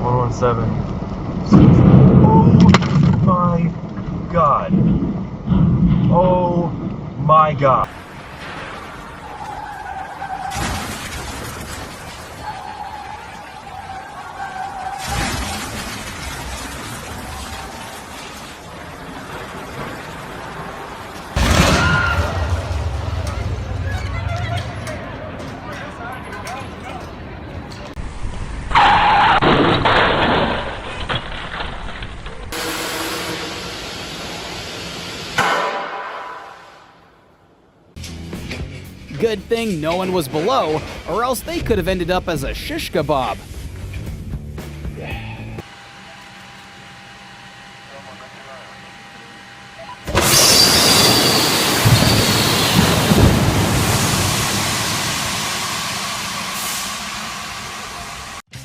117. Oh my God. Oh my God. Good thing no one was below, or else they could have ended up as a shish kebab.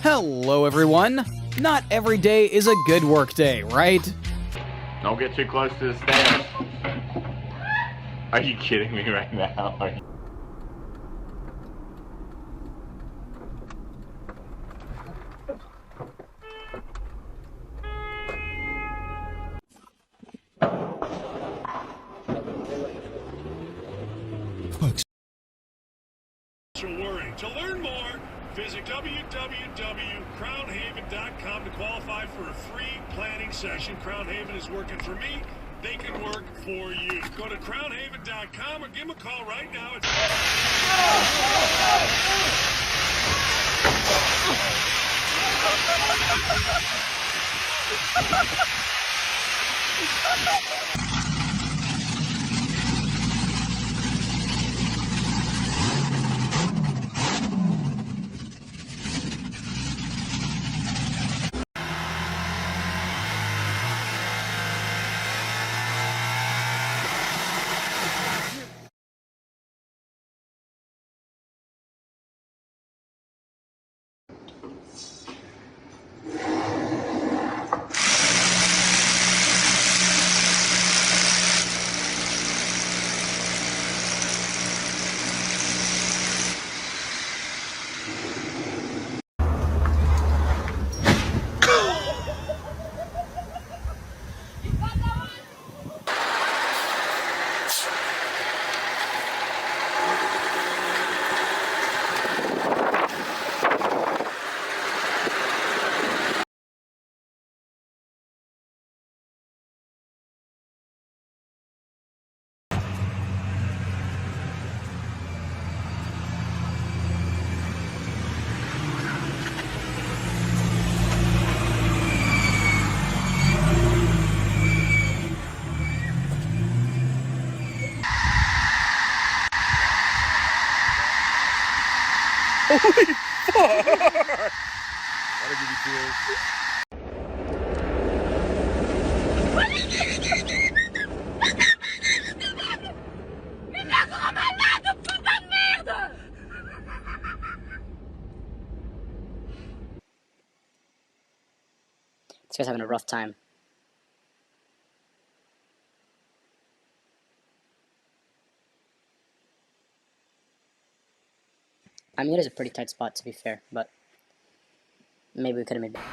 Hello everyone! Not every day is a good work day, right? Don't get too close to the stairs. Are you kidding me right now? To learn more, visit www.crownhaven.com to qualify for a free planning session. Crown Haven is working for me. They can work for you. Go to crownhaven.com or give them a call right now. Holy fuck! That'll give you chills. This guy's having a rough time. I mean, it is a pretty tight spot, to be fair, but maybe we could have made better.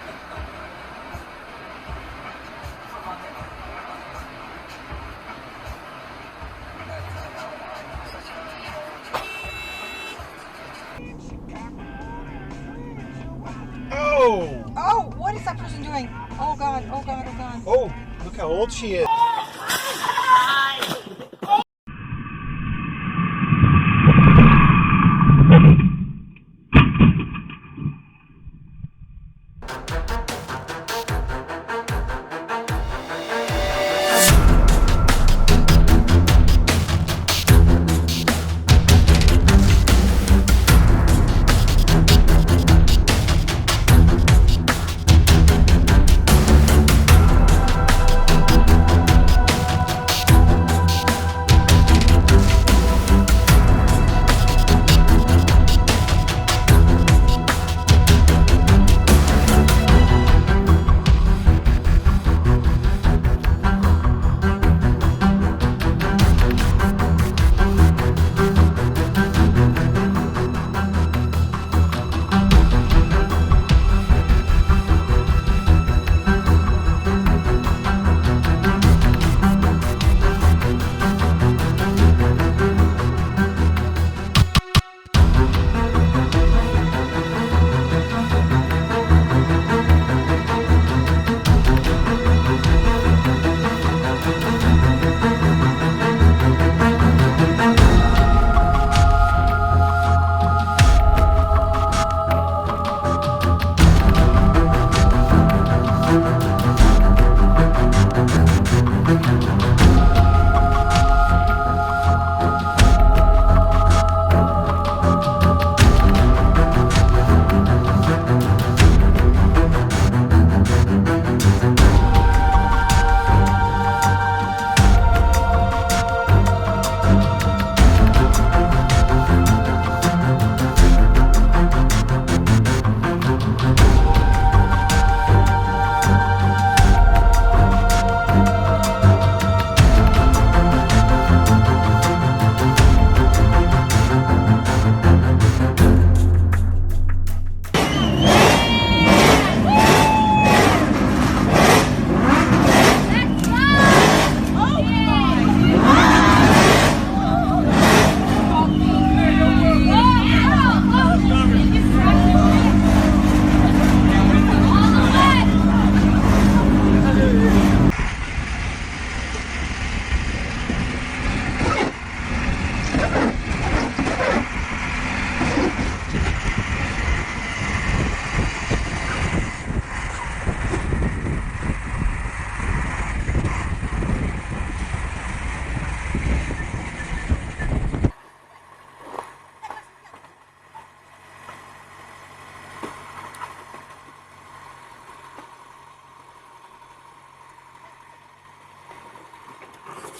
Oh! Oh, what is that person doing? Oh God, oh God, oh God. Oh, look how old she is.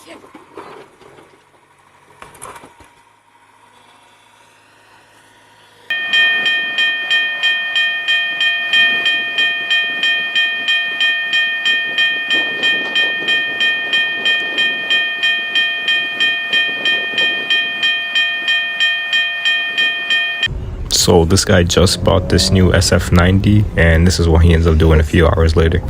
So this guy just bought this new SF90, and this is what he ends up doing a few hours later.